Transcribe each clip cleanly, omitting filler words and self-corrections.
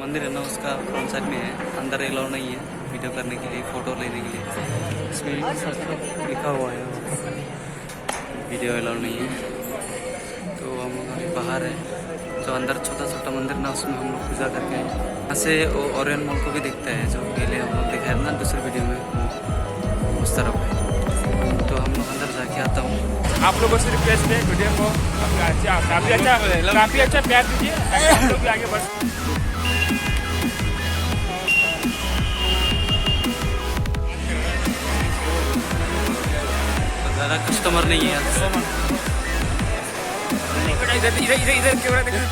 मंदिर है ना उसका फ्रंट साइड में है, अंदर अलाउ नहीं है वीडियो करने के लिए, फ़ोटो लेने के लिए। इसमें लिखा हुआ है वीडियो अलाउ नहीं है। तो हम लोग अभी बाहर है, जो अंदर छोटा छोटा मंदिर ना उसमें हम लोग पूजा करके आए। यहाँ से ओरियन मॉल को भी दिखता है, जो पहले हम लोग देखा है ना दूसरे वीडियो में, उस तरफ है। तो हम लोग अंदर जाके आता हूँ। आप लोगों से रिक्वेस्ट है वीडियो को काफ़ी अच्छा प्यार दीजिए, हम लोग भी आगे बढ़। ज़्यादा कस्टमर नहीं है इधर कैमरा देखो।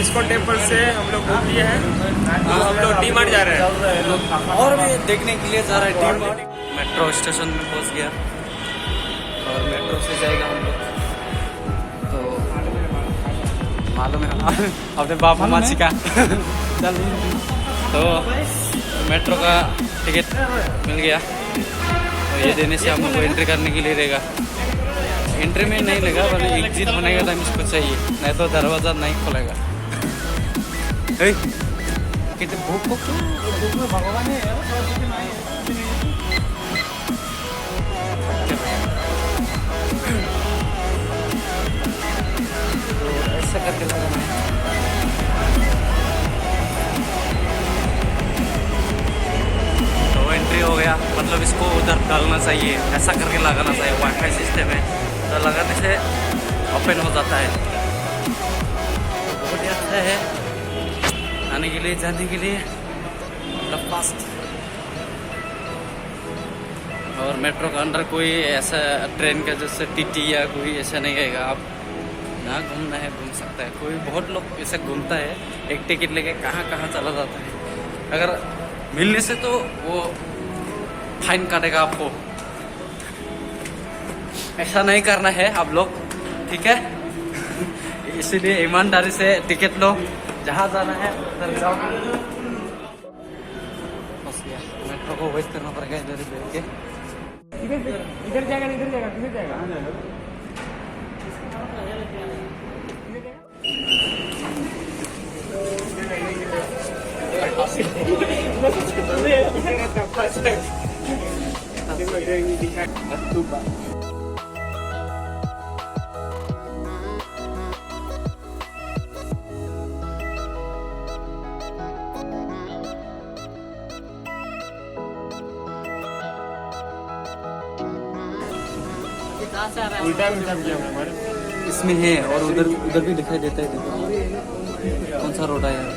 इस्कॉन टेम्पल से हम लोग घूम लिए हैं, हम लोग डी मार्ट जा रहे हैं और भी देखने के लिए जा रहे हैं। डी मार्ट मेट्रो स्टेशन में पहुंच गया और मेट्रो से जाएगा हम लोग। तो मालूम है अपने बाप माची का तो मेट्रो का टिकट मिल गया और ये देने से हम लोग को एंट्री करने के लिए रहेगा। एंट्री में नहीं लगा, बल्कि एग्जिट होने का टाइम इसको चाहिए, नहीं तो दरवाज़ा नहीं खुलेगा। कितने भूख में भगवान है तो ऐसा करके लगाना है। तो एंट्री हो गया, मतलब इसको उधर डालना चाहिए, ऐसा करके लगाना चाहिए। वाईफाई सिस्टम है तो लगाने से ओपन हो जाता है। बहुत ही अच्छा है आने के लिए जाने के लिए, मतलब फास्ट। और मेट्रो का अंदर कोई ऐसा ट्रेन का जैसे टीटी या कोई ऐसा नहीं आएगा। आप ना घूमना है घूम सकता है, कोई बहुत लोग ऐसे घूमता है एक टिकट लेके कहाँ कहाँ चला जाता है। अगर मिलने से तो वो फाइन काटेगा आपको, ऐसा नहीं करना है आप लोग, ठीक है। इसीलिए ईमानदारी से टिकट लो, जहाँ जाना है उधर जाओ। बस गया, मेट्रो को वेट करना पड़ेगा इधर ही बैठ के। इधर जाएगा किधर जाएगा उल्टा किया हमारे इसमें है और उधर उधर भी दिखाई देता है। देखो कौन सा रोड है यार।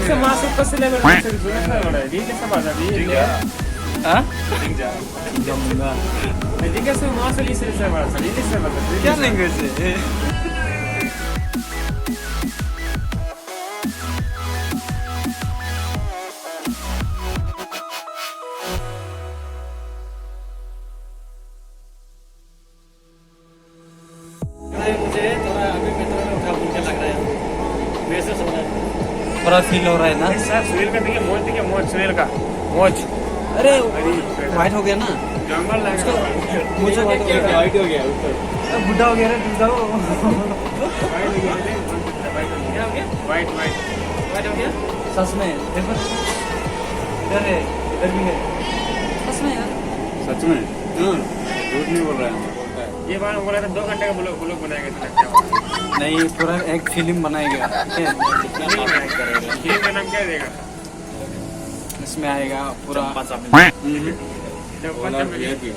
Bisa masuk ke sinema di desa mana di? हाँ Jadi कैसे masuk di sinema di desa mana? क्या लैंग्वेज है? मुझे थोड़ा अभी मेट्रो में उठा के लग रहा है, महसूस हो रहा है, थोड़ा फील हो रहा है ना। सर सुहेल का देखिए मोज सुहेल का मोज। अरे वाइट हो गया ना। जंगल लगा मुझे वाइट हो गया ऊपर बुढ़ा हो गया रे दूसरा क्या हो गया वाइट वाइट वाइट हो गया सच में देखो इधर है इधर भी है सच में यार सच में झूठ नहीं बोल रहा है बोलता है ये बार बोला था 2 घंटे का ब्लॉग बनाएंगे तो नहीं पूरा एक फिल्म बनाएगा कितना काम करेगा फिल्म का नाम क्या देगा इसमें आएगा पूरा बोला ये भी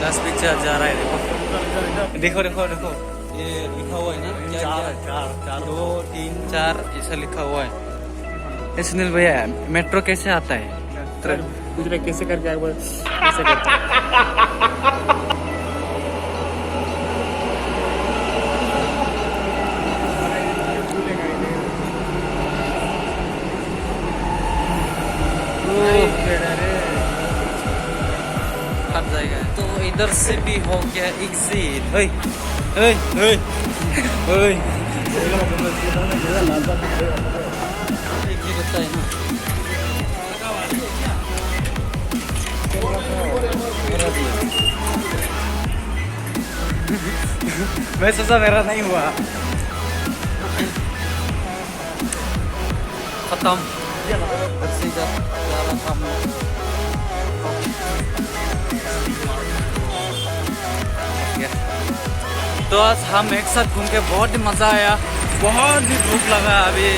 लास्ट पिक्चर जा रहा है देखो देखो देखो देखो ये लिखा हुआ है ना चार 2 3 4 ऐसा लिखा हुआ है सुनील भैया मेट्रो कैसे आता है दूसरे कैसे करके एक बार कैसे करते फट जाएगा तो इधर से भी हो गया एग्जिट एग्जिट होता है ना मैं सोचा मेरा नहीं हुआ खत्म जा रहा था हम लोग तो आज हम एक साथ घूम के बहुत ही मज़ा आया बहुत ही भूख लगा अभी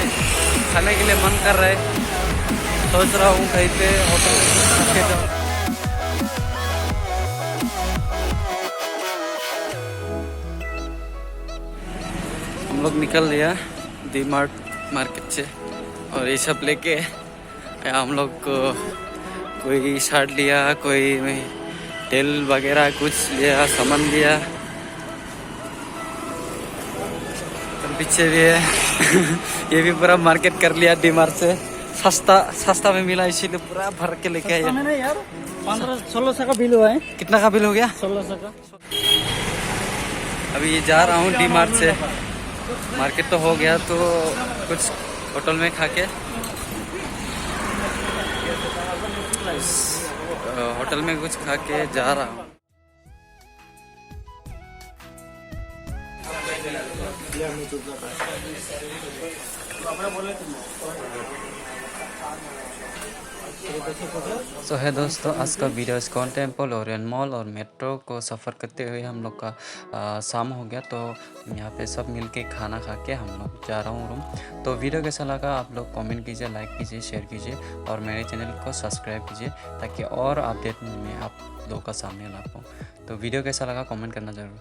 खाने के लिए मन कर रहा है सोच रहा हूँ कहीं पे होटल में जाऊँ हम लोग निकल लिया डी मार्ट मार्केट से और ये सब लेके हम लोग को कोई शर्ट लिया कोई तेल वगैरह कुछ लिया सामान लिया पीछे भी है ये भी पूरा मार्केट कर लिया डी मार्ट से सस्ता में मिला इसीलिए पूरा भर के लेके आया यार 1500-1600 का बिल हुआ है कितना का बिल हो गया 1600 का अभी जा रहा हूँ डी मार्ट से मार्केट तो हो गया तो कुछ होटल में खा के होटल में कुछ खा के जा रहा हूँ तो है दोस्तों आज का video ISKCON temple Orion mall और मेट्रो को सफ़र करते हुए हम लोग का शाम हो गया तो यहाँ पे सब मिलके खाना खा के हम लोग जा रहा हूँ रूम। तो वीडियो कैसा लगा आप लोग कमेंट कीजिए लाइक कीजिए शेयर कीजिए और मेरे चैनल को सब्सक्राइब कीजिए ताकि और अपडेट में आप लोगों का सामने ला पाऊँ। तो वीडियो कैसा लगा कमेंट करना ज़रूर।